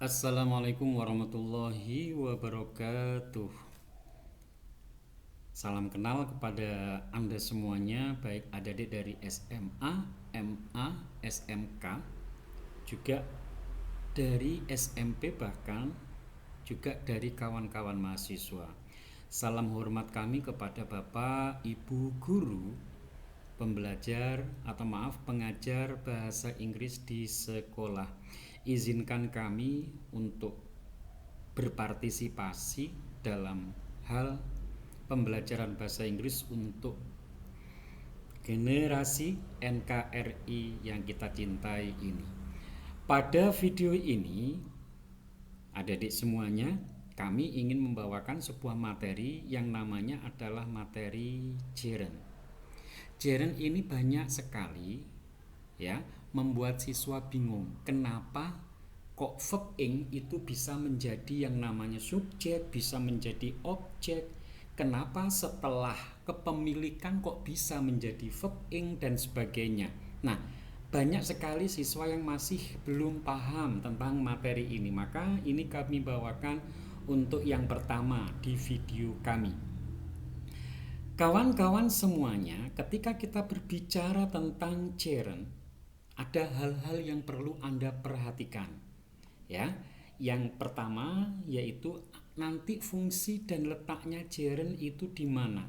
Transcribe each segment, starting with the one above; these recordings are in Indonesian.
Assalamualaikum warahmatullahi wabarakatuh. Salam kenal kepada Anda semuanya, baik adik-adik dari SMA, MA, SMK, juga dari SMP, bahkan juga dari kawan-kawan mahasiswa. Salam hormat kami kepada Bapak, Ibu guru, pembelajar atau maaf pengajar bahasa Inggris di sekolah. Izinkan kami untuk berpartisipasi dalam hal pembelajaran bahasa Inggris untuk generasi NKRI yang kita cintai ini. Pada video ini, adik-adik semuanya, kami ingin membawakan sebuah materi yang namanya adalah materi gerund. Gerund ini banyak sekali ya membuat siswa bingung. Kenapa kok verb ing itu bisa menjadi yang namanya subjek, bisa menjadi objek? Kenapa setelah kepemilikan kok bisa menjadi verb ing dan sebagainya? Nah, banyak sekali siswa yang masih belum paham tentang materi ini. Maka ini kami bawakan untuk yang pertama di video kami. Kawan-kawan semuanya, ketika kita berbicara tentang gerund, ada hal-hal yang perlu Anda perhatikan. Ya, yang pertama yaitu nanti fungsi dan letaknya gerund itu di mana.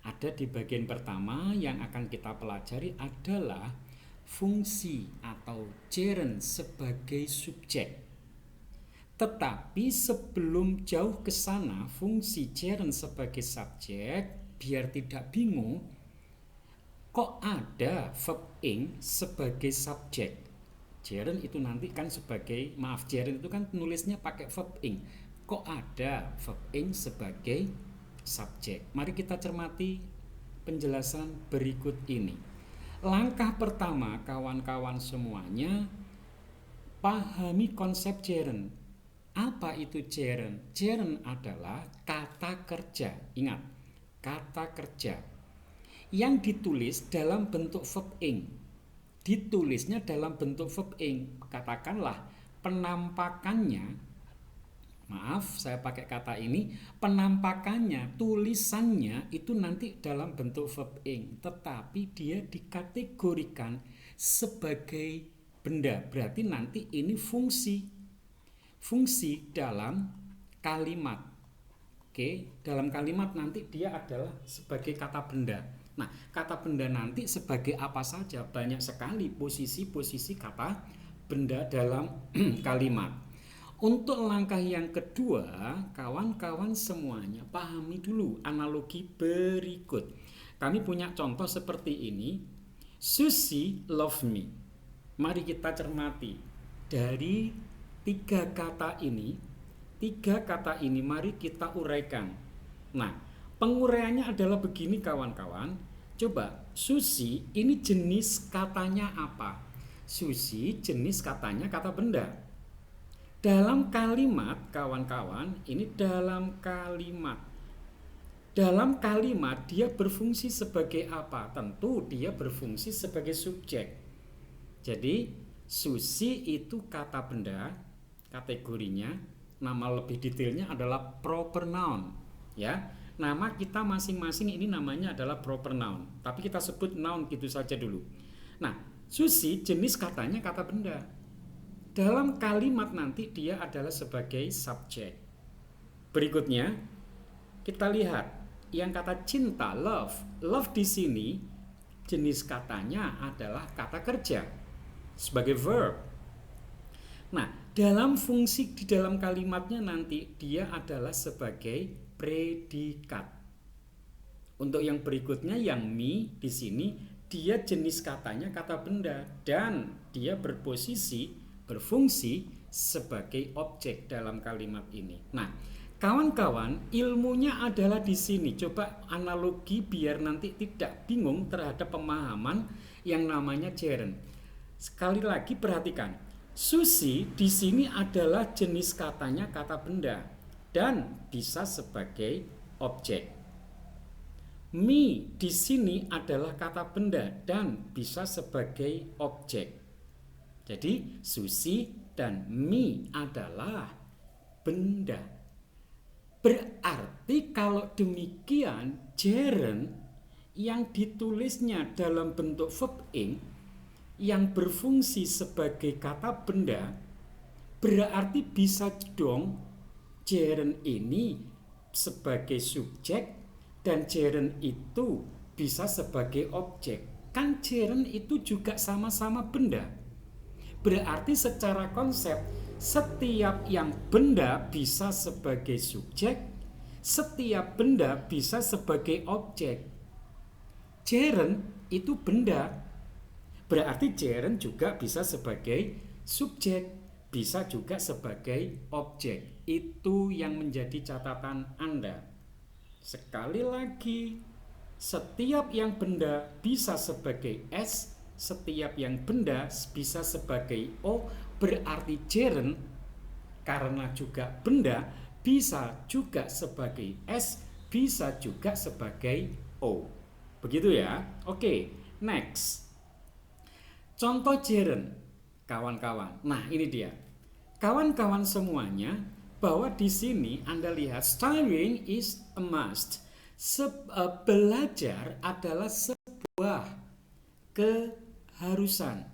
Ada di bagian pertama yang akan kita pelajari adalah fungsi atau gerund sebagai subjek. Tetapi sebelum jauh ke sana, fungsi gerund sebagai subjek, biar tidak bingung, kok ada verb ing sebagai subjek? Gerund itu nanti kan sebagai, gerund itu kan nulisnya pakai verb ing. Kok ada verb ing sebagai subjek? Mari kita cermati penjelasan berikut ini. Langkah pertama, kawan-kawan semuanya, pahami konsep gerund. Apa itu gerund? Gerund adalah kata kerja. Ingat, kata kerja yang ditulis dalam bentuk verb ing. Ditulisnya dalam bentuk verb ing. Katakanlah penampakannya, maaf saya pakai kata ini, penampakannya, tulisannya itu nanti dalam bentuk verb ing, tetapi dia dikategorikan sebagai benda. Berarti nanti ini fungsi dalam kalimat. Oke, dalam kalimat nanti dia adalah sebagai kata benda. Nah, kata benda nanti sebagai apa saja? Banyak sekali posisi-posisi kata benda dalam kalimat. Untuk langkah yang kedua, kawan-kawan semuanya pahami dulu analogi berikut. Kami punya contoh seperti ini. Susie love me. Mari kita cermati. Dari tiga kata ini mari kita uraikan. Nah, penguraiannya adalah begini kawan-kawan. Coba, Susi ini jenis katanya apa? Susi jenis katanya kata benda. Dalam kalimat kawan-kawan, ini dalam kalimat. Dalam kalimat dia berfungsi sebagai apa? Tentu dia berfungsi sebagai subjek. Jadi, Susi itu kata benda, kategorinya, nama lebih detailnya adalah proper noun, ya. Nama kita masing-masing ini namanya adalah proper noun, tapi kita sebut noun gitu saja dulu. Nah, Susi jenis katanya kata benda. Dalam kalimat nanti dia adalah sebagai subjek. Berikutnya kita lihat yang kata cinta, love. Love di sini jenis katanya adalah kata kerja sebagai verb. Nah, dalam fungsi di dalam kalimatnya nanti dia adalah sebagai predikat. Untuk yang berikutnya yang me di sini dia jenis katanya kata benda dan dia berfungsi sebagai objek dalam kalimat ini. Nah, kawan-kawan, ilmunya adalah di sini. Coba analogi biar nanti tidak bingung terhadap pemahaman yang namanya gerund. Sekali lagi perhatikan. Susi di sini adalah jenis katanya kata benda dan bisa sebagai objek. Me di sini adalah kata benda dan bisa sebagai objek. Jadi Susi dan me adalah benda. Berarti kalau demikian gerund yang ditulisnya dalam bentuk verb ing yang berfungsi sebagai kata benda, berarti bisa dong gerund ini sebagai subjek dan gerund itu bisa sebagai objek. Kan gerund itu juga sama-sama benda. Berarti secara konsep setiap yang benda bisa sebagai subjek, setiap benda bisa sebagai objek. Gerund itu benda, berarti gerund juga bisa sebagai subjek, bisa juga sebagai objek. Itu yang menjadi catatan Anda. Sekali lagi, setiap yang benda bisa sebagai S, setiap yang benda bisa sebagai O, berarti gerund karena juga benda bisa juga sebagai S, bisa juga sebagai O. Begitu ya. Oke, next. Contoh gerund, kawan-kawan. Nah, ini dia. Kawan-kawan semuanya, bahwa di sini Anda lihat studying is a must. Belajar adalah sebuah keharusan.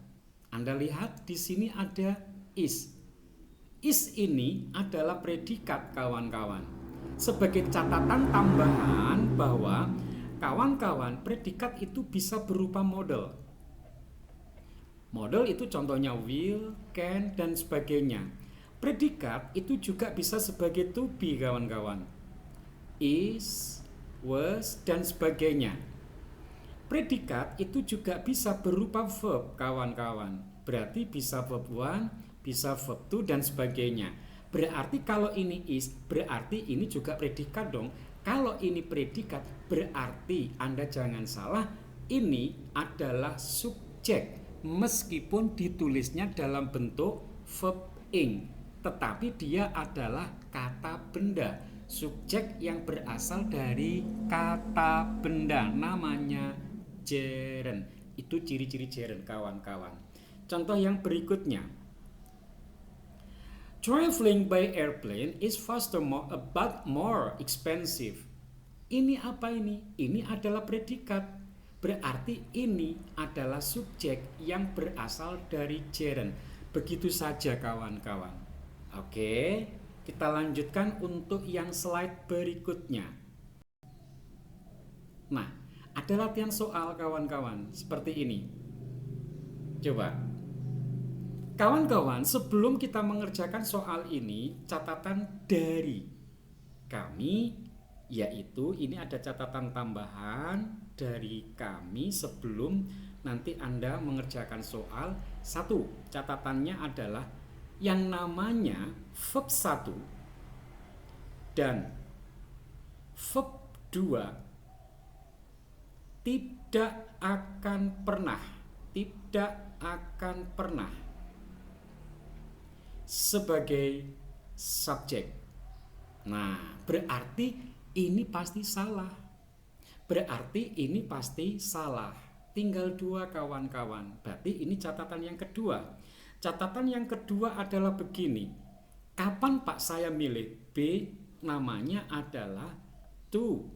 Anda lihat di sini ada is. Is ini adalah predikat, kawan-kawan. Sebagai catatan tambahan bahwa kawan-kawan predikat itu bisa berupa model. Model itu contohnya will, can, dan sebagainya. Predikat itu juga bisa sebagai to be, kawan-kawan. Is, was, dan sebagainya. Predikat itu juga bisa berupa verb, kawan-kawan. Berarti bisa verb 1, bisa verb 2, dan sebagainya. Berarti kalau ini is, berarti ini juga predikat dong. Kalau ini predikat, berarti Anda jangan salah, ini adalah subjek. Meskipun ditulisnya dalam bentuk verb ing, tetapi dia adalah kata benda. Subjek yang berasal dari kata benda, namanya gerund. Itu ciri-ciri gerund, kawan-kawan. Contoh yang berikutnya. Traveling by airplane is faster but more expensive. Ini apa ini? Ini adalah predikat. Berarti ini adalah subjek yang berasal dari gerund. Begitu saja, kawan-kawan. Oke, kita lanjutkan untuk yang slide berikutnya. Nah, ada latihan soal, kawan-kawan, seperti ini. Coba. Kawan-kawan, sebelum kita mengerjakan soal ini, catatan dari kami, yaitu ini ada catatan tambahan dari kami sebelum nanti Anda mengerjakan soal. Satu, catatannya adalah yang namanya verb 1 dan verb 2 tidak akan pernah sebagai subjek. Nah, berarti ini pasti salah. Tinggal 2, kawan-kawan. Berarti ini catatan yang kedua. Catatan yang kedua adalah begini. Kapan Pak saya milih B? Namanya adalah to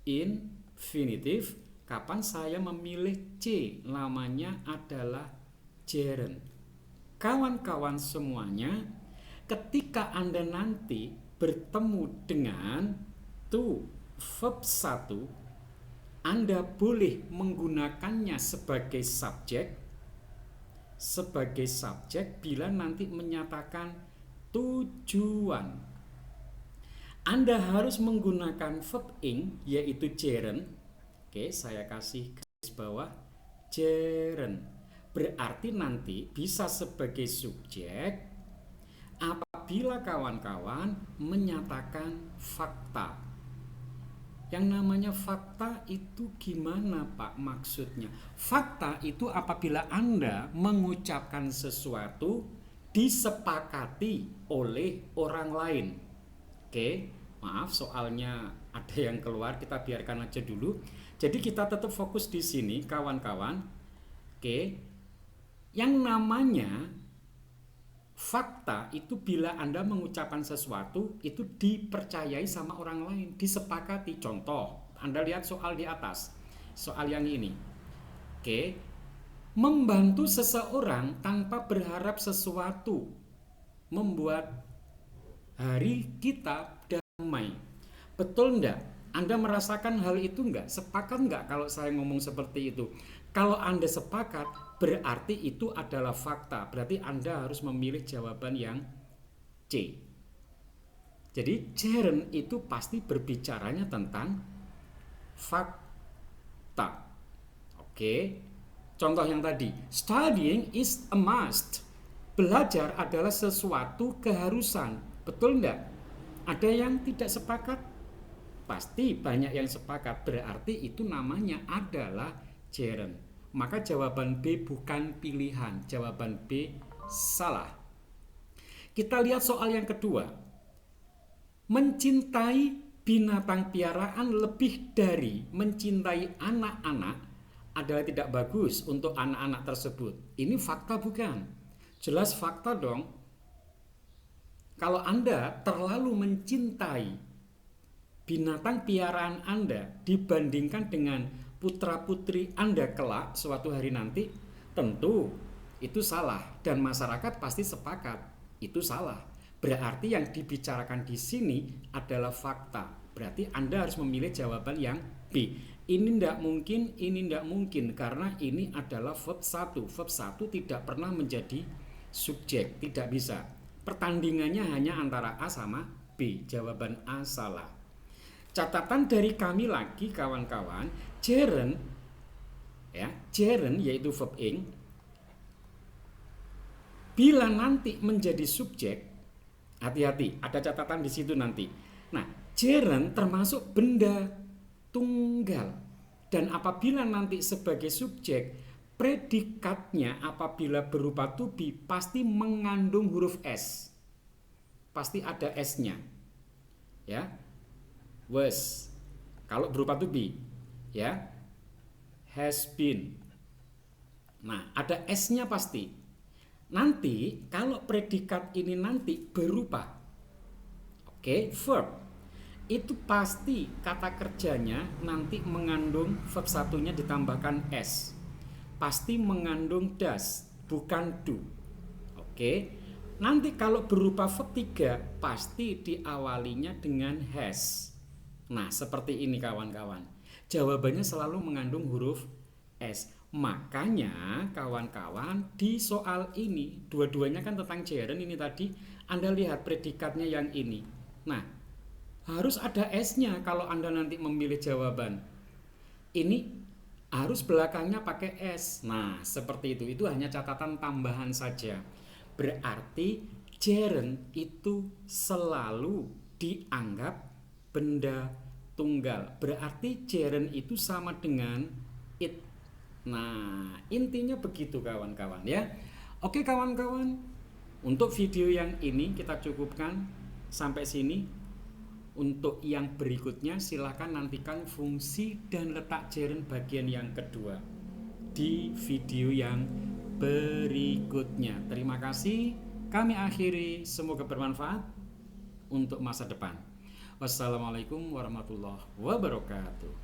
infinitive. Kapan saya memilih C? Namanya adalah gerund. Kawan-kawan semuanya, ketika Anda nanti bertemu dengan to verb 1, Anda boleh menggunakannya sebagai subjek bila nanti menyatakan tujuan. Anda harus menggunakan verb ing, yaitu gerund. Oke, saya kasih garis bawah gerund. Berarti nanti bisa sebagai subjek apabila kawan-kawan menyatakan fakta. Yang namanya fakta itu gimana, Pak, maksudnya? Fakta itu apabila Anda mengucapkan sesuatu disepakati oleh orang lain. Oke, maaf soalnya ada yang keluar, kita biarkan aja dulu. Jadi kita tetap fokus di sini, kawan-kawan. Oke. Yang namanya Fakta itu bila Anda mengucapkan sesuatu itu dipercayai sama orang lain, disepakati. Contoh, Anda lihat soal di atas, soal yang ini. Oke, membantu seseorang tanpa berharap sesuatu membuat hari kita damai. Betul enggak? Anda merasakan hal itu enggak? Sepakat enggak kalau saya ngomong seperti itu? Kalau Anda sepakat, berarti itu adalah fakta. Berarti Anda harus memilih jawaban yang C. Jadi Jaren itu pasti berbicaranya tentang fakta. Oke. Contoh yang tadi, studying is a must. Belajar adalah sesuatu keharusan. Betul enggak? Ada yang tidak sepakat? Pasti banyak yang sepakat. Berarti itu namanya adalah Jaren. Maka jawaban B bukan pilihan. Jawaban B salah. Kita lihat soal yang kedua. Mencintai binatang piaraan lebih dari mencintai anak-anak adalah tidak bagus untuk anak-anak tersebut. Ini fakta bukan? Jelas fakta dong. Kalau Anda terlalu mencintai binatang piaraan Anda dibandingkan dengan putra-putri Anda kelak suatu hari nanti, tentu itu salah dan masyarakat pasti sepakat itu salah. Berarti yang dibicarakan di sini adalah fakta. Berarti Anda harus memilih jawaban yang B. Ini tidak mungkin, ini tidak mungkin karena ini adalah verb 1. Verb 1 tidak pernah menjadi subjek, tidak bisa. Pertandingannya hanya antara A sama B. Jawaban A salah. Catatan dari kami lagi kawan-kawan, Jaren ya, Jaren yaitu verb ing bila nanti menjadi subjek, hati-hati, ada catatan di situ nanti. Nah, Jaren termasuk benda tunggal dan apabila nanti sebagai subjek, predikatnya apabila berupa to be pasti mengandung huruf S. Pasti ada S-nya. Ya. Was. Kalau berupa to be, ya. Has been. Nah, ada S-nya pasti. Nanti kalau predikat ini nanti berupa verb, itu pasti kata kerjanya nanti mengandung verb satunya ditambahkan S. Pasti mengandung does, bukan do. Nanti kalau berupa verb 3 pasti diawalinya dengan has. Nah, seperti ini kawan-kawan. Jawabannya selalu mengandung huruf S. Makanya kawan-kawan di soal ini, dua-duanya kan tentang Jaren ini tadi, Anda lihat predikatnya yang ini. Nah, harus ada S-nya kalau Anda nanti memilih jawaban. Ini harus belakangnya pakai S. Nah, seperti itu. Itu hanya catatan tambahan saja. Berarti Jaren itu selalu dianggap benda tunggal. Berarti Jaren itu sama dengan it. Nah, intinya begitu kawan-kawan ya. Oke kawan-kawan, untuk video yang ini kita cukupkan sampai sini. Untuk yang berikutnya silakan nantikan fungsi dan letak Jaren bagian yang kedua di video yang berikutnya. Terima kasih. Kami akhiri, semoga bermanfaat untuk masa depan. Wassalamualaikum warahmatullahi wabarakatuh.